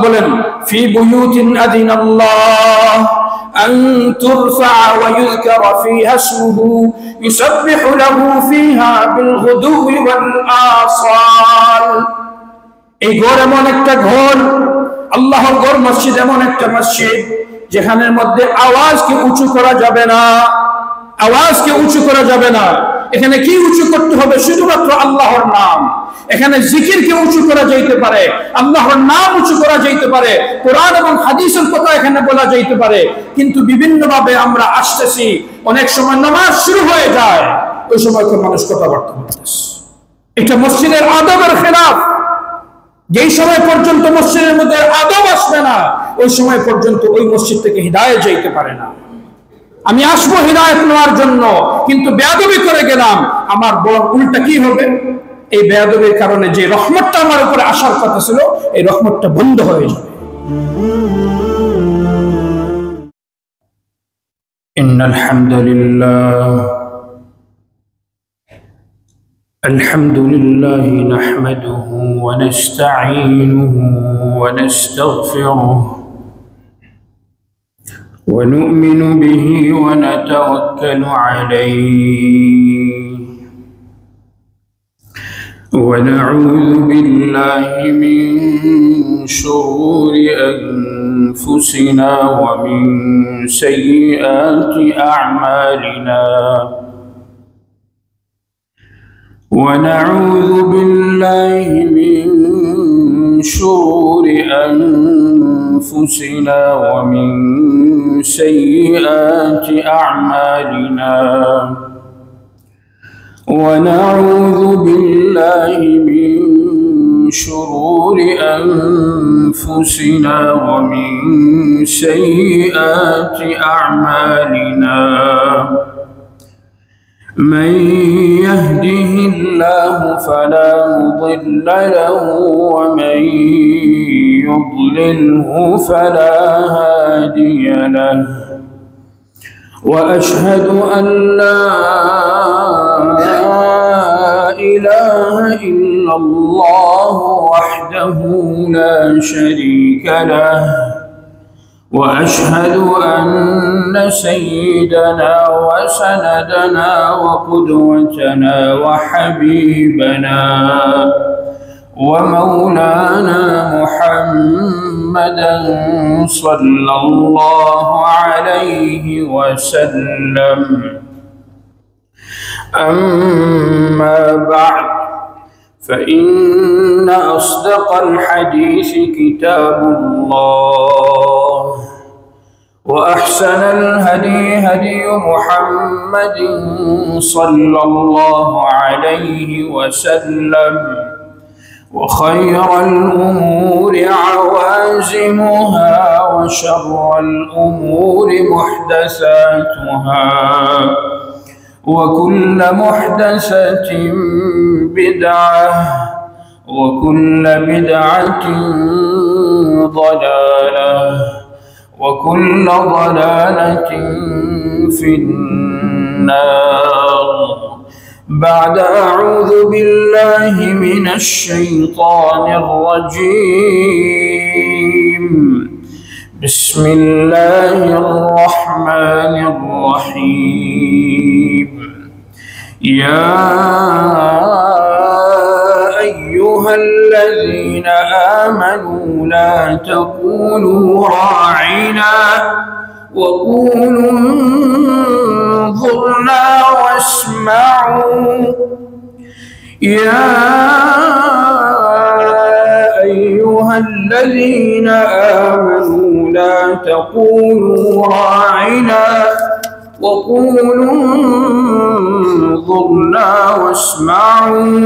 বলেন ফি বুয়ুতিন আযিনাল্লাহ আন তুরফা ওয়া ইউযকারা ফিহা ইসমুহু ইউসাব্বিহু লাহু ফিহা বিল গুদুই ওয়াল আসাল। এই ঘর এমন একটা ঘর, আল্লাহর ঘর মসজিদ এমন একটা মসজিদ যেখানের মধ্যে আওয়াজকে উঁচু করা যাবে না, আওয়াজকে উঁচু করা যাবে না। এখানে কি উঁচু করতে হবে? শুধুমাত্র আল্লাহর নাম। এখানে জিকিরকে উঁচু করা যাইতে পারে, আল্লাহর নাম উঁচু করা যাইতে পারে, কোরআন এবং হাদিসের কথা এখানে বলা যাইতে পারে। কিন্তু বিভিন্ন ভাবে আমরা আসতেছি, অনেক সময় নামাজ শুরু হয়ে যায়, ওই সময় তো মানুষ কথাবার্তা বলতেছে। এটা মসজিদের আদবের খেলাফ। যেই সময় পর্যন্ত মসজিদের মধ্যে আদব আসবে না, ওই সময় পর্যন্ত ওই মসজিদ থেকে হিদায়াত যাইতে পারে না। আমি আসবো হিদায়াত নেওয়ার জন্য, কিন্তু বেয়াদবি করে গেলাম, আমার বড় উল্টা কি হবে? এই বেয়াদবির কারণে যে রহমতটা আমার উপরে আসার কথা ছিল, এই রহমতটা বন্ধ হয়ে যাবে। ইন্নাল হামদুলিল্লাহ الحمد لله نحمده ونستعينه ونستغفره ونؤمن به ونتوكل عليه ونعوذ بالله من شرور أنفسنا ومن سيئات أعمالنا ونعوذ بالله من شرور أنفسنا ومن سيئات أعمالنا ونعوذ بالله من شرور أنفسنا ومن سيئات أعمالنا من يهده الله فلا مضل له ومن يضلله فلا هادي له وأشهد أن لا إله إلا الله وحده لا شريك له وأشهد أن سيدنا وسندنا وقدوتنا وحبيبنا ومولانا محمدا صلى الله عليه وسلم. أما بعد، فإن أصدق الحديث كتاب الله، وأحسن الهدي هدي محمد صلى الله عليه وسلم، وخير الأمور عوازمها وشر الأمور محدثاتها وكل محدثة بدعة وكل بدعة ضلالة وكل ضلالة في النار. بعد أعوذ بالله من الشيطان الرجيم. بسم الله الرحمن الرحيم. يا أيها الذين آمنوا لا تقولوا راعنا وقولوا انظرنا واسمعوا. يا أيها الذين آمنوا لا تقولوا راعنا وقولوا انظرنا واسمعوا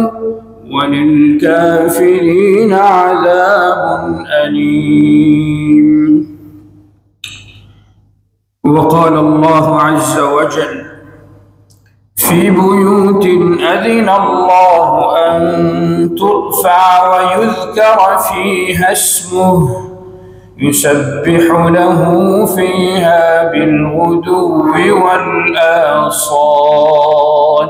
وللكافرين عذاب أليم. وقال الله عز وجل في بيوت أذن الله أن ترفع ويذكر فيها اسمه يسبح له فيها بالغدو والآصال.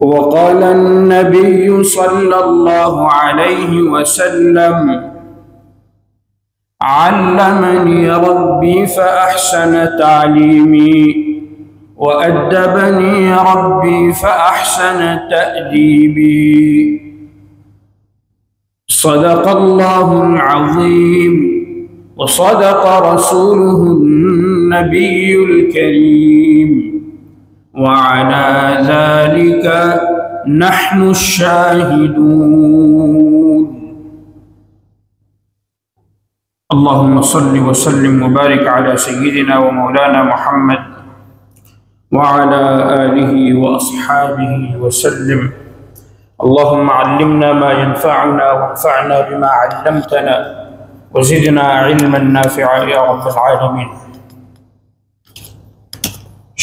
وقال النبي صلى الله عليه وسلم علمني ربي فأحسن تعليمي وأدبني ربي فأحسن تأديبي صدق الله العظيم وصدق رسوله النبي الكريم وعلى ذلك نحن الشاهدون اللهم صل وسلم وبارك على سيدنا ومولانا محمد وعلى آله وأصحابه وسلم اللهم علمنا ما ينفعنا وانفعنا بما علمتنا وزدنا علما نافعا يا رب العالمين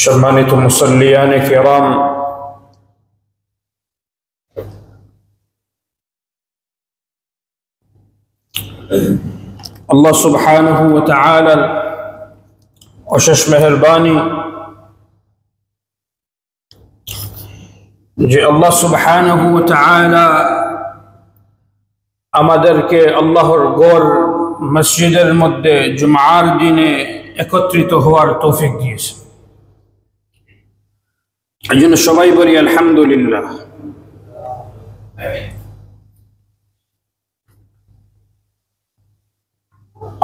সম্মানিত মুসল্লিয়ানে কিরাম, আল্লাহ সুবহানাহু ওয়া তাআলার অশেষ মেহেরবানি যে আল্লাহ সুবহানাহু ওয়া তাআলা আমাদেরকে আল্লাহর গড় মসজিদের মধ্যে জুমার দিনে একত্রিত হওয়ার তৌফিক দিয়েছে। এই জন্য সবাই বলি আলহামদুলিল্লাহ।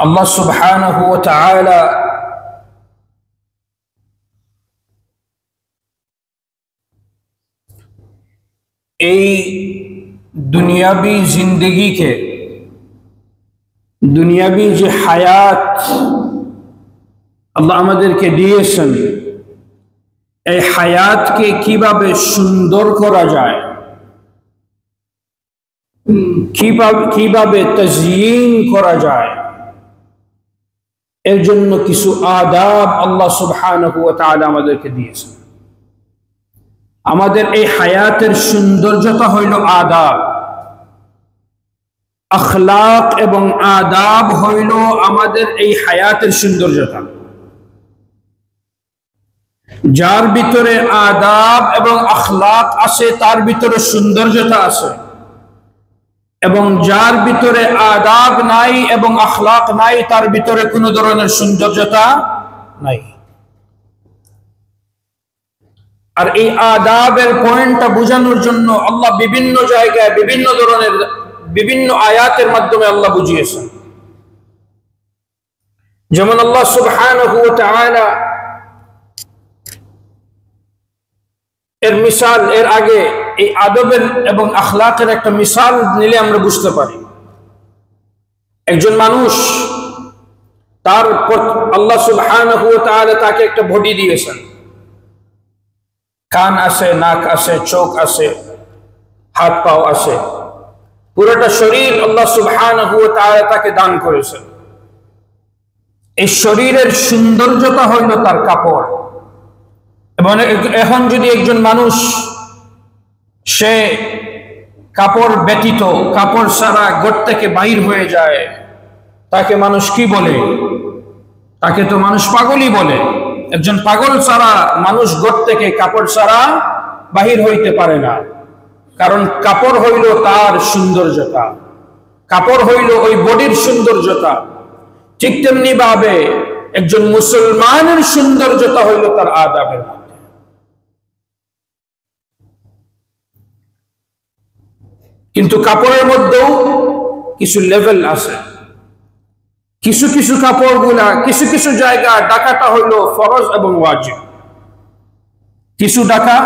আল্লাহ সুবহানাহু ওয়া তাআলা এই দুনিয়াবি জিন্দগিকে, দুনিয়াবি যে হায়াত আল্লাহ আমাদেরকে দিয়েছেন, এই হায়াতকে কিভাবে সুন্দর করা যায়, কিভাবে তাজয়ীন করা যায়, এর জন্য কিছু আদাব আল্লাহ সুবহানাহু ওয়া তাআলা আমাদেরকে দিয়েছেন। আমাদের এই হায়াতের সৌন্দর্যতা হইল আদাব, আখলাক এবং আদাব হইল আমাদের এই হায়াতের সৌন্দর্যতা। যার ভিতরে আদাব এবং আখলাক আছে তার ভিতরে সৌন্দর্যতা আছে, এবং যার ভিতরে আদাব নাই এবং আখলাক নাই তার ভিতরে কোনো ধরনের সৌন্দর্যতা নাই। আর এই আদাবের পয়েন্টটা বোঝানোর জন্য আল্লাহ বিভিন্ন জায়গায় বিভিন্ন ধরনের বিভিন্ন আয়াতের মাধ্যমে আল্লাহ বুঝিয়েছেন। যেমন আল্লাহ সুবহানাহু ওয়া তাআলা এর মিসাল, এর আগে এই আদবের এবং আখলাকের একটা মিসাল নিলে আমরা বুঝতে পারি। একজন মানুষ, তার আল্লাহ সুবহানাহু ওয়া তাআলা তাকে একটা বডি দিয়েছেন, কান আছে, নাক আছে, চোখ আছে, হাত পাও আছে, পুরোটা শরীর আল্লাহ সুবহানাহু ওয়া তাআলা তাকে দান করেছেন। এই শরীরের সৌন্দর্যতা হইল তার কাপড়। এবং এখন যদি একজন মানুষ সে কাপড় ব্যতীত, কাপড় ছাড়া ঘর থেকে বাহির হয়ে যায়, তাকে মানুষ কি বলে? তাকে তো মানুষ পাগলই বলে। একজন পাগল ছাড়া মানুষ ঘর থেকে কাপড় ছাড়া বাহির হইতে পারে না, কারণ কাপড় হইল তার সৌন্দর্যতা, কাপড় হইল ওই বডির সৌন্দর্যতা। ঠিক তেমনি ভাবে একজন মুসলমানের সৌন্দর্যতা হইল তার আদাবের মধ্যে। কিন্তু কাপড়ের মধ্যেও কিছু লেভেল আছে। কিছু কিছু কাপড়গুলা কিছু কিছু জায়গা ঢাকাটা হইল ফরজ এবং ওয়াজিব, কিছু ঢাকা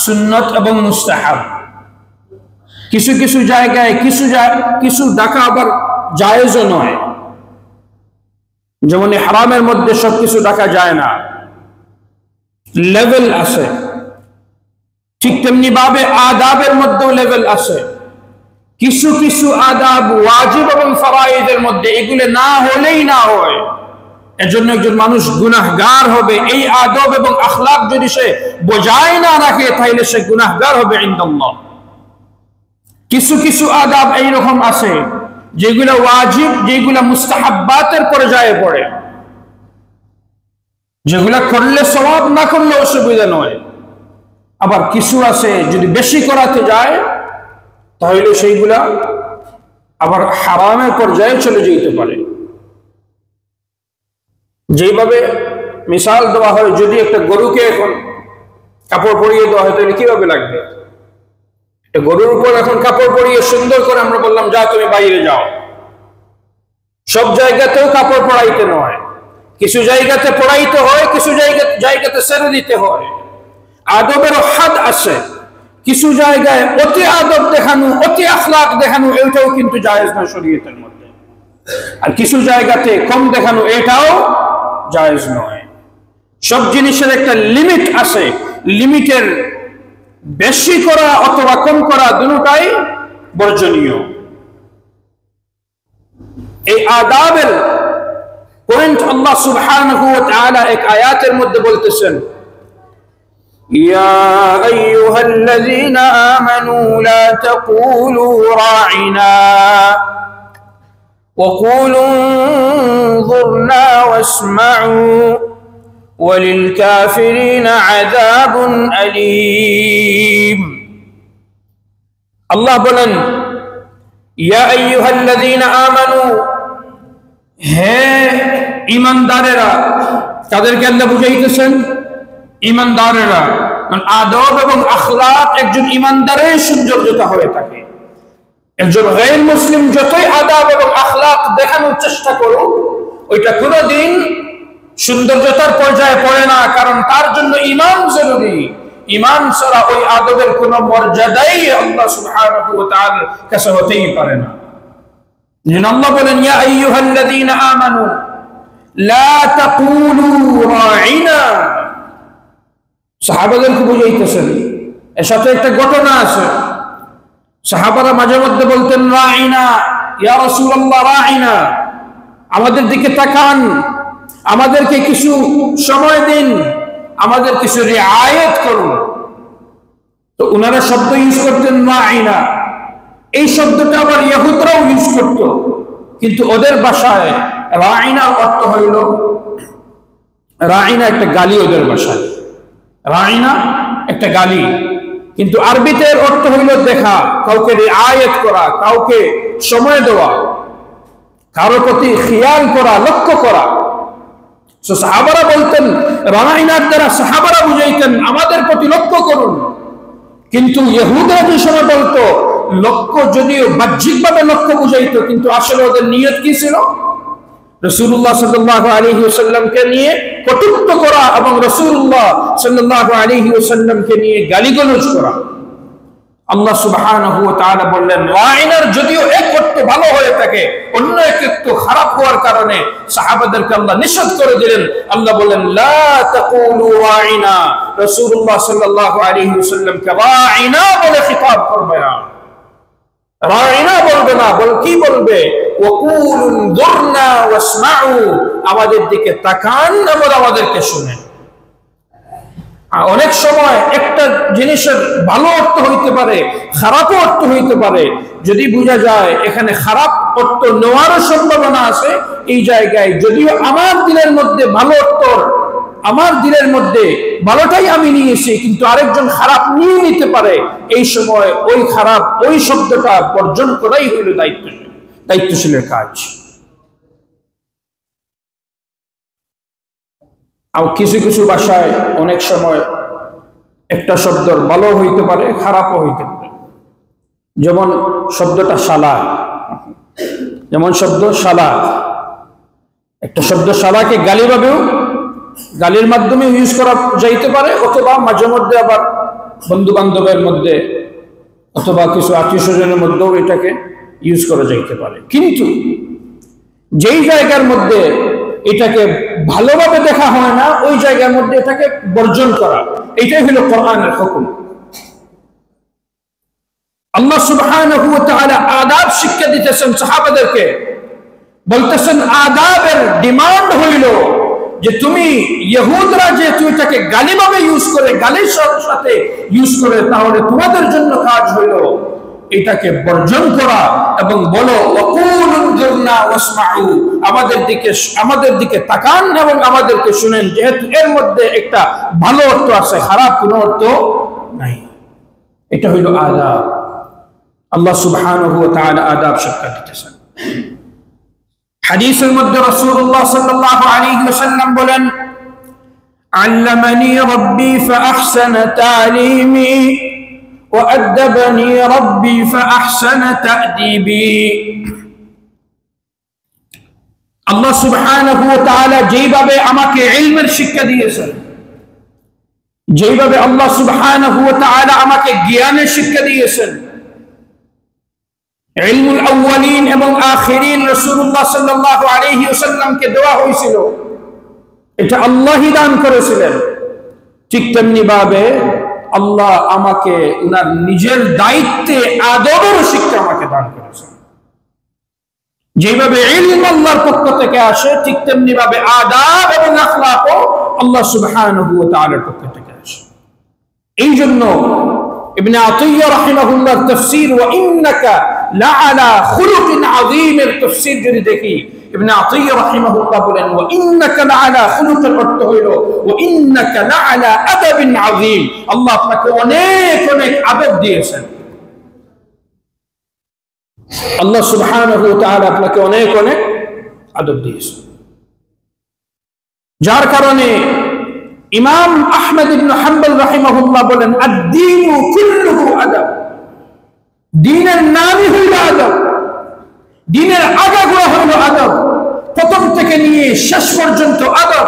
সুন্নত এবং মুস্তাহাব, কিছু কিছু জায়গায় কিছু ঢাকা আবার জায়েজও নয়। যেমন হারামের মধ্যে সবকিছু ঢাকা যায় না, লেভেল আছে। ঠিক তেমনি ভাবে আদাবের মধ্যেও লেভেল আছে। কিছু কিছু আদাব ওয়াজিব এবং ফরাইদের মধ্যে এগুলো না হলেই না হয়, এজন্য একজন মানুষ গুনাহগার হবে। এই আদব এবং আখলাক যদি সে বজায় না রাখে তাহলে সে গুনাহগার হবে ইনদাল্লাহ। কিছু কিছু আদাব এইরকম আছে যেগুলো ওয়াজিব, যেগুলো মুস্তাহাব্বাতের পর্যায়ে পড়ে, যেগুলা করলে সওয়াব, না করলে অসুবিধা নয়। আবার কিছু আছে যদি বেশি করাতে যায় তাহলে সেইগুলা আবার হারামের পর্যায়ে চলে যেতে পারে। যেভাবে মিসাল দেওয়া হয়, যদি একটা গরুকে এখন কাপড় পরিয়ে দেওয়া হয় তাহলে কিভাবে লাগবে? একটা গরুর উপর এখন কাপড় পরিয়ে সুন্দর করে আমরা বললাম যা তুমি বাইরে যাও, সব জায়গাতেও কাপড় পরাইতে নয়, কিছু জায়গাতে পরাইতে হয়, কিছু জায়গাতে ছেড়ে দিতে হয়। আদবেরও হাদ আছে, কিছু জায়গায় অতি আদব দেখানো, অতি আখলাক দেখানো এটাও কিন্তু জায়েজ নয় শরীয়তের মধ্যে, আর কিছু জায়গাতে কম দেখানো এটাও জায়েজ নয়। সব জিনিসের একটা লিমিট আছে, লিমিটের বেশি করা অথবা কম করা দুটোটাই বর্জনীয়। এই আদাবের পয়েন্ট আল্লাহ সুবহানাহু ওয়া তাআলা এক আয়াতের মধ্যে বলতেছেন, ইয়া আইয়ুহাল্লাযীনা আমানু লা তাকুলু রাঈনা ওয়া কুলু انظুরনা ওয়াসমাউ ওয়ালিল কাফিরিনা আযাবুন আলীম। আল্লাহ বলেন, ইয়া আইয়ুহাল্লাযীনা আমানু, হে ঈমানদারেরা। তাদেরকে আল্লাহ বুঝাইতেছেন ঈমানদারেরা, কারণ আদব এবং আখলাক একজন ঈমানদারের সৌন্দর্যতা হয়ে থাকে। একজন গায়র মুসলিম যতই আদব এবং আখলাক দেখানোর চেষ্টা করুক, ওইটা কোনোদিন সৌন্দর্যতার পর্যায়ে পড়ে না, কারণ তার জন্য ঈমান জরুরি। ঈমান ছাড়া ওই আদবের কোনো মর্যাদাই আল্লাহ সুবহানাহু ওয়া তাআলার কাছে হতেই পারে না। আল্লাহ বলেন, ইয়া আইয়ুহাল্লাযীনা আমানু লা তাকুলু রাঈনা। সাহাবাদেরকে বুঝাইতেছেন। এর সাথে একটা ঘটনা আছে, সাহাবারা মাঝে মধ্যে বলতেন রাঈনা, ইয়া রাসূলুল্লাহ রাঈনা, আমাদের দিকে তাকান, আমাদেরকে কিছু সময় দিন, আমাদের কিছু রিআয়াত করুন। তো ওনারা শব্দ ইউজ করতেন রাঈনা। এই শব্দটা আবার ইহুদরাও ইউজ করত, কিন্তু ওদের ভাষায় রাঈনা অর্থ হইল, রাঈনা একটা গালি ওদের ভাষায়, রাঈনা একটা গালি, কিন্তু আরবিতে অর্থ হইল দেখা, কাউকে রিআয়াত করা, কাউকে সময় দেওয়া, কারো প্রতি খেয়াল করা, লক্ষ্য করা। সাহাবারা বলতেন, রাঈনার দ্বারা সাহাবারা বুঝাইতেন আমাদের প্রতি লক্ষ্য করুন। কিন্তু ইহুদরা যে সময় বলতো লক্ষ্য, যদিও বাহ্যিকভাবে লক্ষ্য বুঝাইতো, কিন্তু আসলে ওদের নিয়ত কি ছিল? রাসূলুল্লাহ সাল্লাল্লাহু আলাইহি ওয়াসাল্লামকে নিয়ে কটূক্তি করা এবং রাসূলুল্লাহ সাল্লাল্লাহু আলাইহি ওয়াসাল্লামকে নিয়ে গালিগালাজ করা। আল্লাহ সুবহানাহু ওয়া তাআলা বললেন, রাঈনার যদিও এক করতে ভালো হয়ে থাকে, অন্য এক একটু খারাপ হওয়ার কারণে সাহাবাদেরকে আল্লাহ নিষেধ করে দিলেন। আল্লাহ বললেন, লা তাকুলু রাঈনা, রাসূলুল্লাহ সাল্লাল্লাহু আলাইহি ওয়াসাল্লামকে রাঈনা বলে খিতাব করবে না, রাঈনা বলবে না, কি বলবে? ওয়াকুলু انظুরনা ওয়াসমাউ, আমাদের দিকে তাকান এবং আমাদেরকে শুনেন। অনেক সময় একটা জিনিসের ভালো অর্থ হইতে পারে, খারাপও অর্থ হইতে পারে। যদি বোঝা যায় এখানে খারাপ অর্থ নেওয়ারও সম্ভাবনা আছে, এই জায়গায় যদিও আমার দিলের মধ্যে ভালো অর্থ, আমার দিলের মধ্যে ভালোটাই আমি নিয়েছি, কিন্তু আরেকজন খারাপ নিয়ে নিতে পারে, এই সময় ওই খারাপ, ওই শব্দটা বর্জন করাই হইল দায়িত্বশীলের কাজ। আর কিছু কিছু ভাষায় অনেক সময় একটা শব্দ ভালো হইতে পারে, খারাপও হইতে পারে। যেমন শব্দটা শালা, যেমন শব্দ শালা, একটা শব্দ শালাকে গালিভাবেও, গালির মাধ্যমে ইউজ করা যাইতে পারে, অথবা মাঝে মধ্যে আবার বন্ধু বান্ধবের মধ্যে অথবা কিছু আত্মীয় স্বজনের মধ্যেও এটাকে ইউজ করা যাইতে পারে। কিন্তু যেই জায়গার মধ্যে এটাকে ভালোভাবে দেখা হয় না, ওই জায়গার মধ্যে এটাকে বর্জন করা, এটাই হলো কোরআনের হুকুম। আল্লাহ সুবহানাহু ওয়া তাআলা আদাব শিক্ষা দিতেছেন সাহাবাদেরকে, বলতেছেন আদাবের ডিমান্ড হইল যে তুমি ইহুদরা যেহেতু এটাকে গালিভাবে ইউজ করে, গালির সাথে ইউজ করে, তাহলে তোমাদের জন্য কাজ হইল এটাকে বর্জন করা এবং বলো ওয়াকুলু انظুরনা ওয়াসমাউ, আমাদের দিকে তাকান এবং আমাদেরকে শুনেন। যেহেতু এর মধ্যে একটা ভালো অর্থ আছে, খারাপ কোনো অর্থ নাই। এটা হইল আদাব। আল্লাহ সুবহানাহু ওয়া তাআলা আদাব শিক্ষা দিতেছেন। হাদিসের মধ্যে রাসূলুল্লাহ সাল্লাল্লাহু আলাইহি ওয়াসাল্লাম বলেন, আল্লামানি রাব্বি ফাআহসানা তালিমি ওয়া আদাবানি রাব্বি ফাআহসানা তা'দীবি। আল্লাহ সুবহানাহু ওয়া তাআলা যেভাবে আমাকে ইলমের শিক্ষা দিয়েছেন, যেভাবে আল্লাহ সুবহানাহু ওয়া তাআলা আমাকে জ্ঞানের শিক্ষা দিয়েছেন, ইলমুল আউয়ালিন এবং আখিরিন রাসূলুল্লাহ সাল্লাল্লাহু আলাইহি ওয়াসাল্লামকে দেওয়া হয়েছিল, এটা আল্লাহই দান করেছিলেন। ঠিক তেমনি ভাবে আল্লাহ আমাকে উনার নিজের দায়িত্বে আদবের শিক্ষা আমাকে দান করেছেন। যেভাবে ইলম আল্লাহর পক্ষ থেকে আসে, ঠিক তেমনি ভাবে আদাব এবং আখলাকও আল্লাহ সুবহানাহু ওয়া তাআলার পক্ষ থেকে আসে। এই জন্য ইবনে আতিয়্যা রাহিমাহুল্লাহর তাফসীর ওয়া ইন্নাকা লাআলা খুলুকিন আযীমের তাফসীর যদি দেখি, ইবনে আতিয়্যা রাহিমাহুল্লাহ বলেন ওয়া ইন্নাকা লাআলা খুলুকিন, অর্থ হইল ওয়া ইন্নাকা লাআলা আদাবিন আযীম, আল্লাহ আপনাকে অনেক অনেক আদব দিয়েছেন। আল্লাহ সুবহানাহু ওয়া তাআলা আপনাকে অনেক অনেক আদব দিয়েছেন, যার কারণে ইমাম আহমদ ইবনে হাম্বল রাহিমাহুল্লাহ বলেন আদ-দীনু কুল্লুহু আদব, দ্বীনের নামই হইল আদব, দ্বীনের আগাগোড়া হইল আদব, প্রথম থেকে নিয়ে শেষ পর্যন্ত আদব,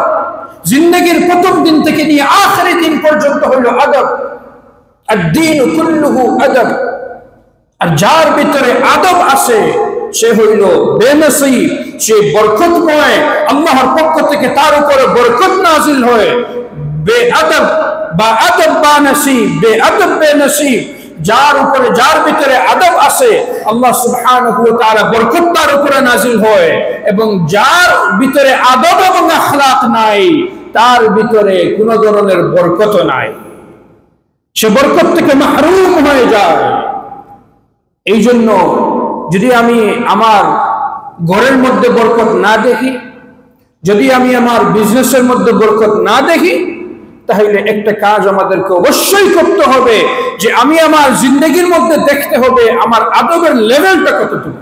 জিন্দেগীর প্রথম দিন থেকে নিয়ে আখিরি দিন পর্যন্ত হইল আদব। আদ-দীনু কুল্লুহু আদব। আর যার ভিতরে আদব আছে সে হইল বেনসিব, সে বরকতময়, আল্লাহর পক্ষ থেকে তার উপরে বরকত নাজিল হয়। বেআদব বা আদব বা নসিব, বেআদব বেনসিব, যার উপরে যার ভিতরে আদব আছে আল্লাহ সুবহানাহু ওয়া তাআলা বরকত তার উপরে নাজিল হয়, এবং যার ভিতরে আদব এবং আখলাক নাই তার ভিতরে কোনো ধরনের বরকত নাই, সে বরকত থেকে মাহরুম হয়ে যায়। এই জন্য যদি আমি আমার ঘরের মধ্যে বরকত না দেখি, যদি আমি আমার বিজনেসের মধ্যে বরকত না দেখি, তাহলে একটা কাজ আমাদেরকে অবশ্যই করতে হবে যে আমি আমার জিন্দগির মধ্যে দেখতে হবে আমার আদবের লেভেলটা কতটুকু,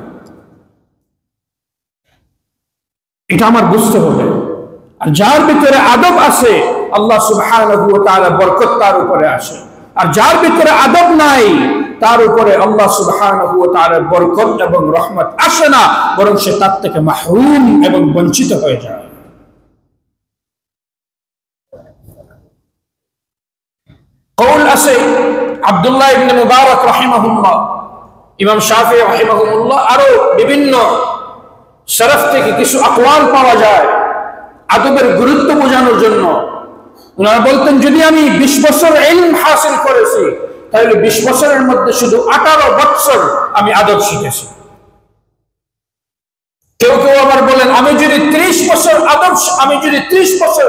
এটা আমার বুঝতে হবে। আর যার ভিতরে আদব আছে আল্লাহ সুবহানাহু ওয়া তাআলা বরকত তার উপরে আসে, আর যার ভিতরে আদব নাই তার উপরে আল্লাহ সুবহানাহু ওয়া তাআলার বরকত এবং রহমত আসে না, বরং সে তার থেকে মাহরুম এবং বঞ্চিত হয়ে যায়। কওল আছে আব্দুল্লাহ ইবনে মুবারক রাহিমাহুল্লাহ, ইমাম শাফিঈ রাহিমাহুল্লাহ, আরো বিভিন্ন শরফ থেকে কিছু আকওয়াল পাওয়া যায় আদবের গুরুত্ব বোঝানোর জন্য। ওনারা বলতেন যদি আমি 20 বছর ইলম হাসিল করেছি তাহলে 20 বছরের মধ্যে শুধু 18 বছর আমি আদব শিখেছি। কেউ কেউ আবার বলেন আমি যদি 30 বছর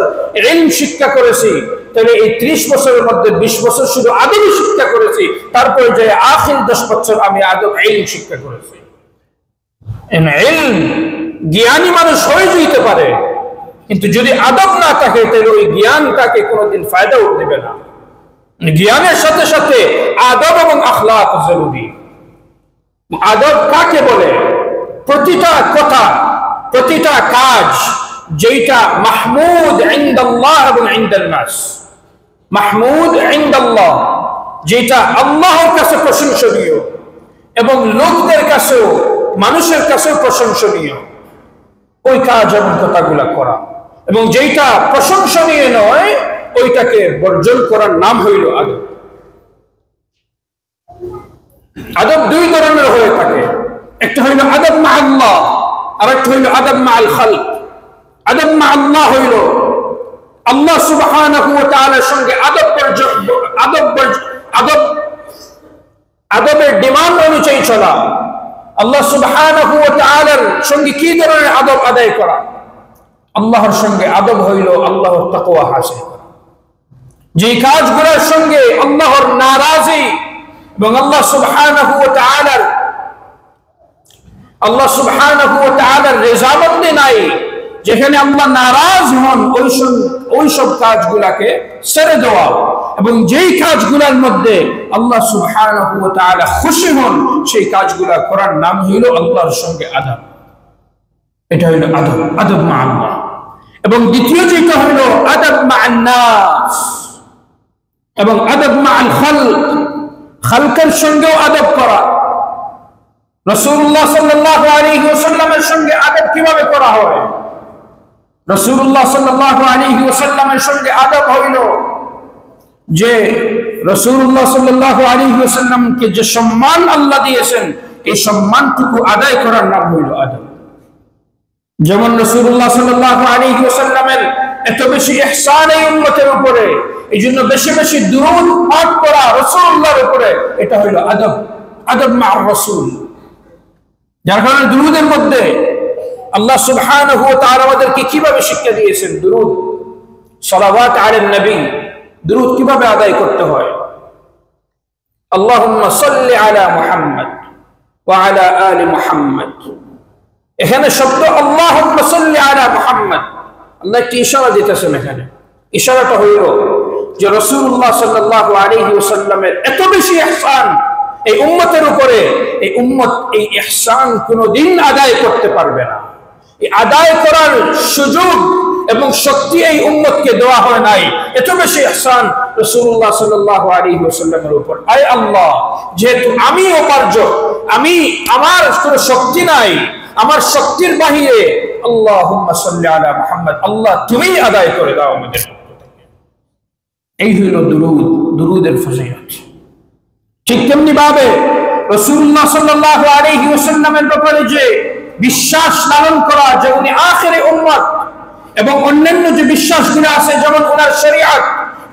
ইলম শিক্ষা করেছি তাহলে এই 30 বছরের মধ্যে 20 বছর শুধু আদবই শিক্ষা করেছি, তারপরে যে আখির 10 বছর আমি আদব ইলম শিক্ষা করেছি। ইলম জ্ঞানী মানুষ হয়ে যেতে পারে, কিন্তু যদি আদব না থাকে তাহলে ওই জ্ঞান তাকে কোনোদিন ফায়দা দেবে না। জ্ঞানের সাথে সাথে আদব এবং আখলাক জরুরি। আদব কাকে বলে? প্রতিটা কথা, প্রতিটা কাজ যেটা মাহমুদ ইনদাল্লাহ এবং ইনদান নাস, মাহমুদ ইনদাল্লাহ যেটা আল্লাহর কাছে প্রশংসনীয় এবং লোকদের কাছেও মানুষের কাছেও প্রশংসনীয়, ওই কাজ এবং কথাগুলা করা, এবং যেটা প্রশংসনীয় নয় ওইটাকে বর্জন করার নাম হইল আদব। আদব দুই ধরনের হয়ে থাকে, একটা হইল আদব মা আল্লাহ, আর একটা হইল আদব মা আল খালক। আদব মা আল্লাহ হইল আল্লাহ সুবহানাহু ওয়া তাআলার সঙ্গে আদবের ডিমান্ড অনুযায়ী চলা, আল্লাহ সুবহানাহু ওয়া তাআলার সঙ্গে কি ধরনের আদব আদায় করা। আল্লাহর সঙ্গে আদব হইল আল্লাহর তাকওয়া হাসিল করা, যে কাজগুলোর সঙ্গে আল্লাহর নারাজি এবং আল্লাহ সুবহানাহু ওয়া তাআলার রেজামন্দি নাই, যেখানে আল্লাহ নারাজ হন ওই সব কাজগুলাকে ছেড়ে দেওয়া এবং যেই কাজগুলোর মধ্যে আল্লাহ সুবহানাহু ওয়া তাআলা খুশি হন সেই কাজগুলো করার নাম হলো আল্লাহর সঙ্গে আদব। এটা হলো আদব, আদব মা আল্লাহ। এবং দ্বিতীয় যেটা হলো আদব মা'আন নাস এবং আদব মা'আল খালক, খালকের সঙ্গেও আদব করা। রাসূলুল্লাহ সাল্লাল্লাহু আলাইহি ওয়াসাল্লামের সঙ্গে আদব কিভাবে করা হয়? রাসূলুল্লাহ সাল্লাল্লাহু আলাইহি ওয়াসাল্লামের সঙ্গে আদব হইল যে রাসূলুল্লাহ সাল্লাল্লাহু আলাইহি ওয়াসাল্লামকে যে সম্মান আল্লাহ দিয়েছেন এই সম্মানটুকু আদায় করার নাম হইল আদব। যেমন রাসূলুল্লাহ সাল্লাল্লাহু আলাইহি ওয়াসাল্লামের এত বেশি ইহসান এই উম্মতের উপরে, এইজন্য বেশি বেশি দুরূদ পাঠ করা রাসূলুল্লাহর উপরে, এটা হইল আদব, আদব মা রাসূল। যার কারণে দুরূদের মধ্যে আল্লাহ সুবহানাহু ওয়া তাআলা আমাদেরকে কিভাবে শিক্ষা দিয়েছেন, দুরূদ, সালাওয়াত আলান নবী, দুরূদ কিভাবে আদায় করতে হয়। আল্লাহুম্মা সাল্লি আলা মুহাম্মদ ওয়া আলা আলি মুহাম্মদ। এখানে শব্দ আল্লাহুম্মা সাল্লি আলা মুহাম্মদ, আল্লাহ একটি ইশারা দিতেছেন। এখানে ইশারাটা হইল যে রাসূলুল্লাহ সাল্লাল্লাহু আলাইহি ওয়াসাল্লামের এত বেশি ইহসান এই উম্মতের উপরে, এই উম্মত এই ইহসান কোনদিন আদায় করতে পারবে না। এই আদায় করার সুযোগ এবং শক্তি এই উম্মতকে দেওয়া হয় নাই। এত বেশি ইহসান রাসূলুল্লাহ সাল্লাল্লাহু আলাইহি ওয়াসাল্লামের উপর। আয় আল্লাহ, যেহেতু আমি উপার্জক, আমার কোনো শক্তি নাই, আমার শক্তির বাহিরে, আল্লাহুম্মা সাল্লি আলা মুহাম্মদ, আল্লাহ তুমি আদায় করে দাও আমাদের পক্ষ থেকে। এই হইল দুরূদ, দুরূদের ফজিলত। ঠিক তেমনি ভাবে রাসূলুল্লাহ সাল্লাল্লাহু আলাইহি ওয়াসাল্লামের ব্যাপারে যে বিশ্বাস লালন করা যে উনি আখিরে উম্মত, এবং অন্যান্য যে বিশ্বাসগুলো আছে যেমন ওনার শরীয়ত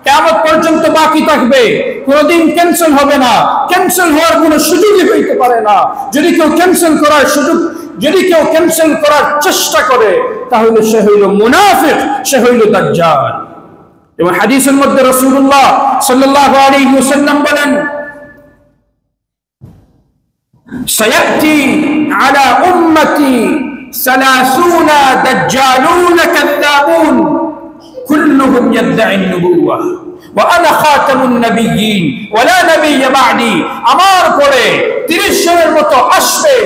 কিয়ামত পর্যন্ত বাকি থাকবে, কোনদিন ক্যান্সেল হবে না, ক্যান্সেল হওয়ার কোনো সুযোগই হইতে পারে না। যদি কেউ ক্যান্সেল করার চেষ্টা করে তাহলে সে হইল মুনাফিক, সে হইল দাজ্জাল। এবং হাদিসের মধ্যে রাসূলুল্লাহ সাল্লাল্লাহু আলাইহি ওয়াসাল্লাম বলেন, سيأتي على أمتي 30 دجالون كذابون كلهم يدعي النبوة وأنا خاتم النبيين ولا نبي بعدي। আমার পরে 30 জনের মতো আসবে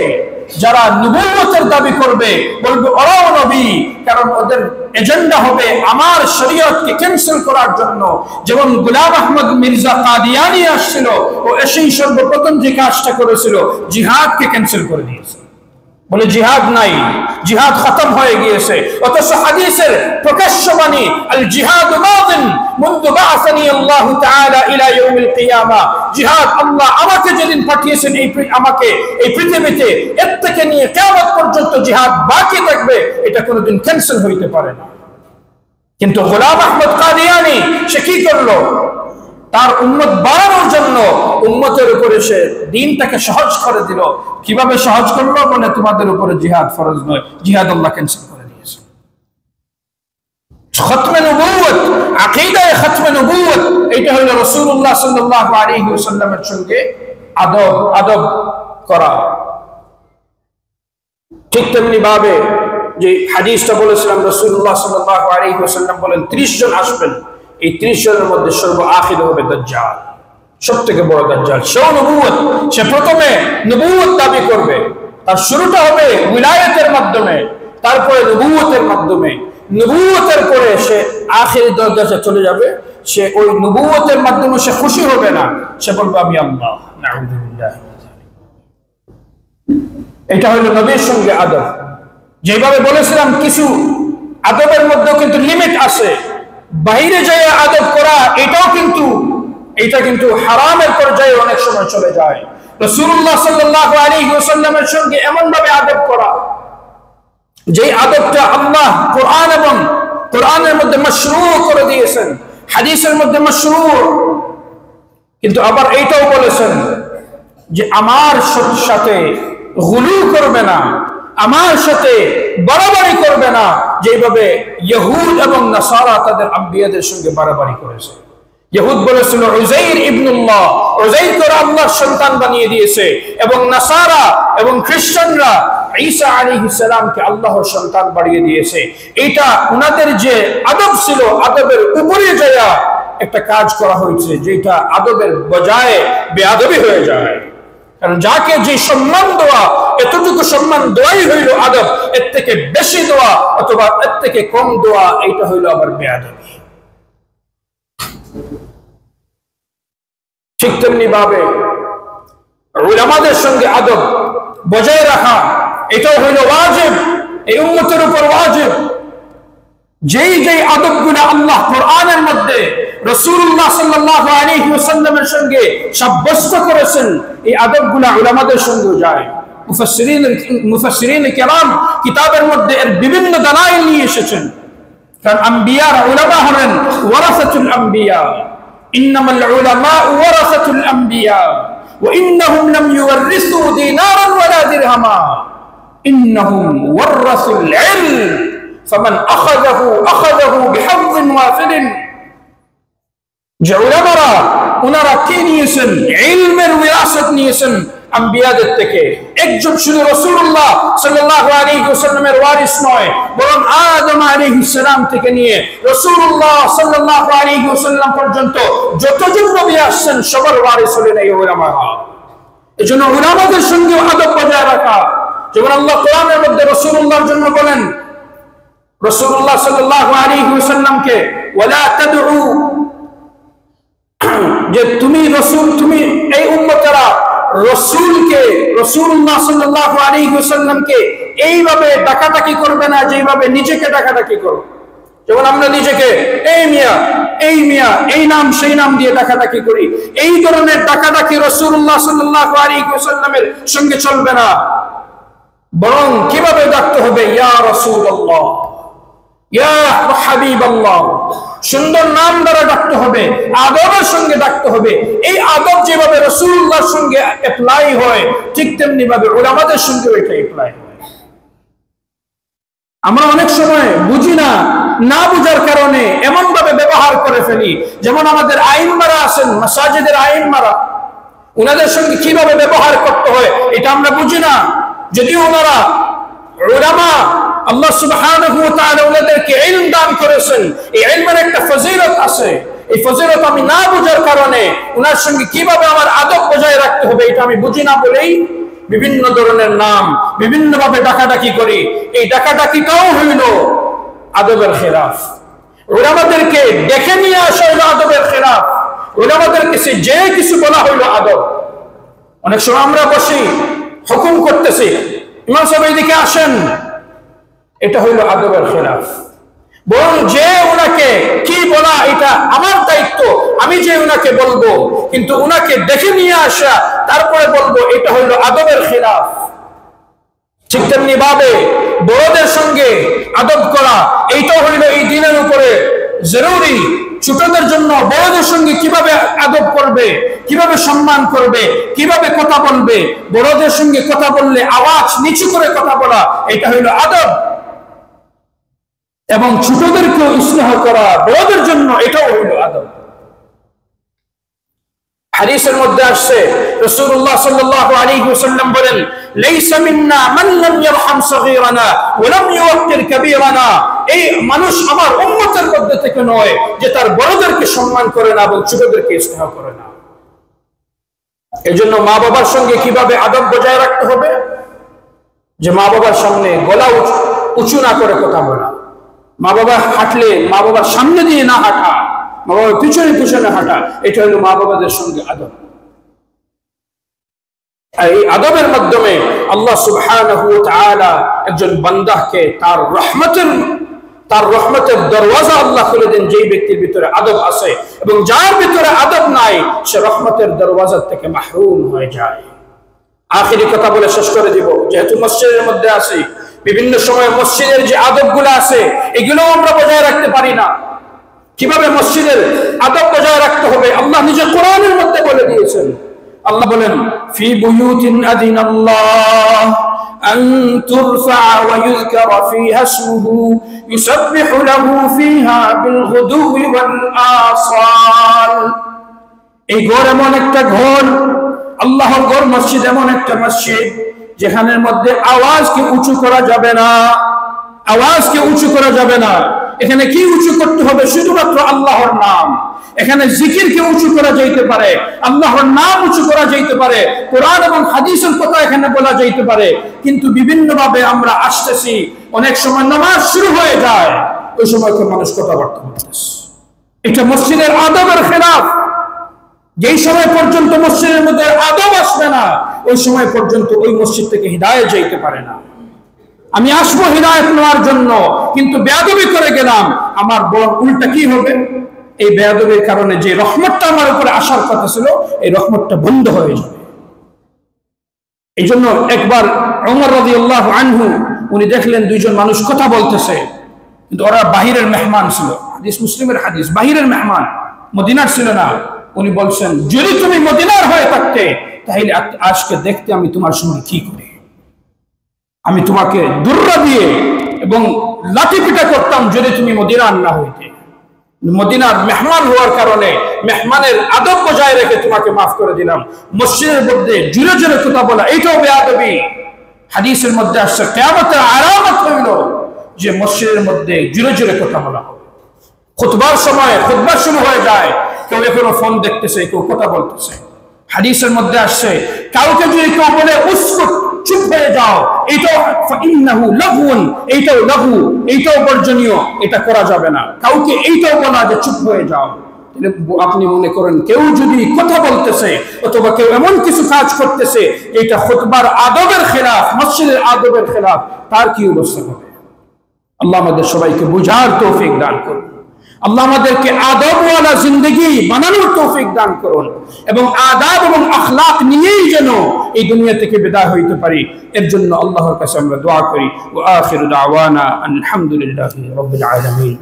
যারা নবুয়তের দাবি করবে, বলবে ওরাও নবী, কারণ ওদের এজেন্ডা হবে আমার শরীয়তকে ক্যান্সেল করার জন্য। যেমন গোলাম আহমদ মির্জা কাদিয়ানি আসছিল, ও এসেই সর্বপ্রথম যে কাজটা করেছিল জিহাদকে ক্যান্সেল করে দিয়েছে, বলে জিহাদ নাই, জিহাদ খতম হয়ে গিয়েছে। অথচ হাদিসের প্রকাশ্য বাণী আল জিহাদু মাদিন মুনযু বা'সানি আল্লাহু তাআলা ইলা ইয়াউমিল কিয়ামা, জিহাদ আল্লাহ আমাকে যেদিন পাঠিয়েছেন আমাকে এই পৃথিবীতে, এর থেকে নিয়ে কিয়ামত পর্যন্ত জিহাদ বাকি থাকবে, এটা কোনোদিন ক্যান্সেল হইতে পারে না। কিন্তু গোলাম আহমদ কাদিয়ানি সে কি করলো? তার উম্মত বাড়ানোর জন্য উম্মতের উপরে সে দ্বীনটাকে সহজ করে দিল। কিভাবে সহজ করলো? বলে তোমাদের উপরে জিহাদ ফরজ নয়, জিহাদ আল্লাহ ক্যান্সেল করে দিয়েছে। খতমে নবুয়ত, আকীদায়ে খতমে নবুয়ত, এটা হলো রাসূলুল্লাহ সাল্লাল্লাহু আলাইহি ওয়াসাল্লামের সঙ্গে আদব করা। ঠিক তেমনি ভাবে যে হাদিসটা বলেছিলাম, রাসূলুল্লাহ সাল্লাল্লাহু আলাইহি ওয়াসাল্লাম বলেন 30 জন আসবেন, এই 30 জনের মধ্যে সর্বআখির হবে দাজ্জাল, সবথেকে বড় দাজ্জাল। সেও নবুয়ত, সে প্রথমে নবুয়ত দাবি করবে, তার শুরুটা হবে উলায়াতের মাধ্যমে, তারপরে নবুয়তের মাধ্যমে, নবুয়তের পরে সে আখির দরজায় চলে যাবে। সে ওই নবুয়তের মাধ্যমে সে খুশি হবে না, সে বলবে আমি আল্লাহ, নাউযুবিল্লাহ। এটা হলো নবীর সঙ্গে আদব। যেভাবে বলেছিলাম কিছু আদবের মধ্যেও কিন্তু লিমিট আছে, বাইরে যায় আদব করা এটা কিন্তু হারামের পর্যায়ে অনেক সময় চলে যায়। রাসূলুল্লাহ সাল্লাল্লাহু আলাইহি ওয়াসাল্লামের সঙ্গে এমন ভাবে আদব করা যে আদবটা আল্লাহ কোরআনের মধ্যে মাশরু করে দিয়েছেন, হাদিসের মধ্যে মাশরু। কিন্তু আবার এইটাও বলেছেন যে আমার সাথে গুলু করবে না, আমার সাথে বাড়াবাড়ি করবে না, যেভাবে ইহুদ এবং নাসারা তাদের আম্বিয়াদের সঙ্গে বাড়াবাড়ি করেছে। ইহুদ বলেছিল উযাইর ইবনুল্লাহ, উযাইরকে আল্লাহর সন্তান বানিয়ে দিয়েছে, এবং নাসারা এবং খ্রিস্টানরা ঈসা আলাইহিস সালামকে আল্লাহর সন্তান বানিয়ে দিয়েছে। এটা উনাদের যে আদব ছিল, আদবের উপরে যায় একটা কাজ করা হয়েছে যেটা আদবের বজায় বেআদবি হয়ে যায়। কারণ যাকে যে সম্মান দেওয়া, এতটুকু সম্মান দেওয়াই হইল আদব, এর থেকে বেশি দেওয়া অথবা এর থেকে কম দেওয়া এইটা হইল আবার বেআদবি। ঠিক তেমনি ভাবে উলামাদের সঙ্গে আদব বজায় রাখা এটাও হইল ওয়াজিব, এই উম্মতের উপর ওয়াজিব। যেই যেই আদবগুলো আল্লাহ কোরআনের মধ্যে রাসূলুল্লাহ সাল্লাল্লাহু আলাইহি ওয়াসাল্লামের সঙ্গে সাব্যস্ত করেছেন, এই আদবগুলো উলামাদের সঙ্গে যায়। মুফাসসিরিন কিরাম কিতাবের মধ্যে এর বিভিন্ন দালাইল নিয়ে এসেছেন। কারণ আম্বিয়া উলামা হলেন ওয়ারাসাতুল আম্বিয়া, ইন্নামাল উলামা ওয়ারাসাতুল আম্বিয়া ওয়া ইন্নাহুম লাম ইউওয়ারিসু দিনারান ওয়ালা দিরহামা ইন্নাহুম ওয়ারাসুল ইলম ফামান আখাযাহু বিহায্যিন ওয়াফির। যে উলামারা ওনারা কি নিয়েছেন? ইলমের বিরাসত নিয়েছেন আম্বিয়াদের থেকে। একজন শুধু রাসূলুল্লাহ সাল্লাল্লাহু আলাইহি ওয়াসাল্লামের ওয়ারিস নয়, বরং আদম আলাইহিস সালাম থেকে নিয়ে রাসূলুল্লাহ সাল্লাল্লাহু আলাইহি ওয়াসাল্লাম পর্যন্ত যতজন নবী আসছেন সবার ওয়ারিস হলেন এই উলামারা। এজন্য উলামাদের সঙ্গে আদব বজায় রাখা, যেমন আল্লাহ কোরআনের মধ্যে রাসূলুল্লাহর জন্য বলেন, রাসূলুল্লাহ সাল্লাল্লাহু আলাইহি ওয়াসাল্লামকে ওয়ালা তাদউ, যে তুমি রাসূল, তুমি এই উম্মতেরা রাসূলকে, রাসূলুল্লাহ সাল্লাল্লাহু আলাইহি ওয়াসাল্লামকে এইভাবে ডাকাডাকি করবে না যেভাবে নিজেকে ডাকাডাকি করো। যেমন আমরা নিজেকে এই মিয়া, এই মিয়া, এই নাম সেই নাম দিয়ে ডাকাডাকি করি, এই ধরনের ডাকাডাকি রাসূলুল্লাহ সাল্লাল্লাহু আলাইহি ওয়াসাল্লামের সঙ্গে চলবে না। বরং কিভাবে ডাকতে হবে? ইয়া রাসূলুল্লাহ, ইয়া হাবিবাল্লাহ, সুন্দর নাম দ্বারা ডাকতে হবে, আদবের সঙ্গে ডাকতে হবে। এই আদব যেভাবে রাসূলুল্লাহর সঙ্গে অ্যাপ্লাই হয়, ঠিক তেমনি ভাবে উলামাদের সঙ্গে এটা অ্যাপ্লাই হয়। আমরা অনেক সময় বুঝি না, না বুঝার কারণে এমন ভাবে ব্যবহার করে ফেলি। যেমন আমাদের আইনমারা আছেন, মাসাজিদের আইনমারা, ওনাদের সঙ্গে কিভাবে ব্যবহার করতে হয় এটা আমরা বুঝি না। যদিও ওনারা উলামা, আল্লাহ সুবহানাহু ওয়া তাআলা ওনাদেরকে ইলম দান করেছেন, এই ইলমের একটা ফজিলত আছে। এই ফজিলত আমি না বুঝার কারণে ওনার সঙ্গে কিভাবে আমার আদব বজায় রাখতে হবে এটা আমি বুঝি না বলেই বিভিন্ন ধরনের নাম, বিভিন্ন ভাবে ডাকাডাকি করি। এই ডাকাডাকিটাও হইল আদবের খেলাফ। উলামাদেরকে ডেকে নিয়ে আসা হইল আদবের খেলাফ। উলামাদেরকে যে কিছু বলা হইল আদব। অনেক সময় আমরা বসি হুকুম করতেছি, ইমাম সাহেব এইদিকে আসেন, এটা হইল আদবের খেলাফ। বরং যে ওনাকে কি বলা এটা আমার দায়িত্ব, আমি যে ওনাকে বলবো, কিন্তু ওনাকে দেখে নিয়ে আসা তারপরে বলবো, এটা হইল আদবের খেলাফ। ঠিক তেমনি ভাবে বড়দের সঙ্গে আদব করা, এইটাও হইল এই দিনের উপরে জরুরি। ছোটদের জন্য বড়দের সঙ্গে কিভাবে আদব করবে, কিভাবে সম্মান করবে, কিভাবে কথা বলবে, বড়দের সঙ্গে কথা বললে আওয়াজ নিচু করে কথা বলা, এটা হইল আদব। এবং ছোটদেরকেও স্নেহ করা বড়দের জন্য, এটাও হইল আদব। হাদিসের মধ্যে আসছে রাসূলুল্লাহ সাল্লাল্লাহু আলাইহি ওয়াসাল্লাম বলেন, লাইসা মিন্না মান লাম ইয়ারহাম সগীরানা ওয়া লাম ইউওয়াক্কির কাবীরানা। এই মানুষ আমার উম্মতের মধ্যে থেকে নয় যে তার বড়দেরকে সম্মান করে না এবং ছোটদেরকে স্নেহ করে না। এজন্য মা বাবার সঙ্গে কিভাবে আদব বজায় রাখতে হবে? যে মা বাবার সামনে গলা উঁচু না করে কথা বলা, মা বাবা হাঁটলে মা বাবার সামনে দিয়ে না হাঁটা, মা বাবার পিছনে পিছনে হাঁটা, এটা হলো মা বাবাদের সঙ্গে আদব। এই আদবের মাধ্যমে আল্লাহ সুবহানাহু ওয়া তাআলা একজন বান্দাকে তার রহমতের দরওয়াজা আল্লাহ খুলে দেন যেই ব্যক্তির ভিতরে আদব আছে, এবং যার ভিতরে আদব নাই সে রহমতের দরওয়াজা থেকে মাহরুম হয়ে যায়। আখেরি কথা বলে শেষ করে দিব, যেহেতু মসজিদের মধ্যে আছি, বিভিন্ন সময় মসজিদের যে আদবগুলো আছে এগুলোও আমরা বজায় রাখতে পারি না। কিভাবে মসজিদের আদব বজায় রাখতে হবে আল্লাহ নিজে কোরআনের মধ্যে বলে দিয়েছেন। আল্লাহ বলেন, ফি বুয়ুতিন আযিনাল্লাহ আন তুরফা ওয়া ইউযকারা ফিহা ইসমুহু ইউসাব্বিহু লাহু ফিহা বিল গুদুই ওয়াল আসাল। এই ঘর এমন একটা ঘর, আল্লাহর ঘর মসজিদ এমন একটা মসজিদ যেখানের মধ্যে আওয়াজকে উঁচু করা যাবে না, আওয়াজকে উঁচু করা যাবে না। এখানে কি উঁচু করতে হবে? শুধুমাত্র আল্লাহর নাম। এখানে জিকিরকে উঁচু করা যাইতে পারে, আল্লাহর নাম উঁচু করা যাইতে পারে, কোরআন এবং হাদিসের কথা এখানে বলা যাইতে পারে। কিন্তু বিভিন্নভাবে আমরা আসতেছি, অনেক সময় নামাজ শুরু হয়ে যায়, ওই সময় মানুষ কথাবার্তা বলতেছে। এটা মসজিদের আদবের খেলাফ। যেই সময় পর্যন্ত মসজিদের মধ্যে আদব আসবে না, ওই সময় পর্যন্ত ওই মসজিদ থেকে হিদায়াত যাইতে পারে না। আমি আসবো হিদায়াত নেওয়ার জন্য, কিন্তু বেয়াদবি করে গেলাম, আমার বড় উল্টা কি হবে? এই বেয়াদবির কারণে যে রহমতটা আমার উপরে আসার কথা ছিল, এই রহমতটা বন্ধ হয়ে যাবে। এই জন্য একবার ওমর রাদিয়াল্লাহু আনহু উনি দেখলেন দুইজন মানুষ কথা বলতেছে, কিন্তু ওরা বাহিরের মেহমান ছিল। হাদিস মুসলিমের হাদিস, বাহিরের মেহমান, মদিনার ছিল না। উনি বলছেন, যদি তুমি মদিনার হয়ে থাকতে, তাহলে আজকে দেখতে আমি তোমার সঙ্গে কি করি। আমি তোমাকে দুর্রা দিয়ে এবং লাঠি পিটা করতাম যদি তুমি মদিনার না হইতে। মদিনার মেহমান হওয়ার কারণে মেহমানের আদব বজায় রেখে তোমাকে মাফ করে দিলাম। মসজিদের মধ্যে জোরে জোরে কথা বলা, এইটাও বেয়াদবি। হাদিসের মধ্যে আসছে কিয়ামতের আলামত হইল যে মসজিদের মধ্যে জোরে জোরে কথা বলা হবে। খুতবার সময় খুতবা শুরু হয়ে যায়, কেউ এখনো ফোন দেখতেছে, কেউ কথা বলতেছে। হাদিসের মধ্যে আসছে কাউকে যদি কেউ বলে উসকুত, চুপ হয়ে যাও, এটাও ফাইন্নাহু লাগুন, এইটাও লাগু, এইটাও বর্জনীয়, এটা করা যাবে না। কাউকে এইটাও বলা যে চুপ হয়ে যাও। আপনি মনে করেন কেউ যদি কথা বলতেছে অথবা কেউ এমন কিছু কাজ করতেছে এটা খুতবার আদবের খেলাফ, মসজিদের আদবের খেলাফ, তার কি অবস্থা হবে? আল্লাহ আমাদের সবাইকে বুঝার তৌফিক দান করুন। আল্লাহ আমাদেরকে আদবওয়ালা জিন্দেগি বানানোর তৌফিক দান করুন, এবং আদাব এবং আখলাক নিয়েই যেন এই দুনিয়া থেকে বিদায় হইতে পারি। এর জন্য আল্লাহর কাছে আমরা দোয়া করি। ওয়া আখিরু দাওয়ানা আলহামদুলিল্লাহি রাব্বিল আলামিন।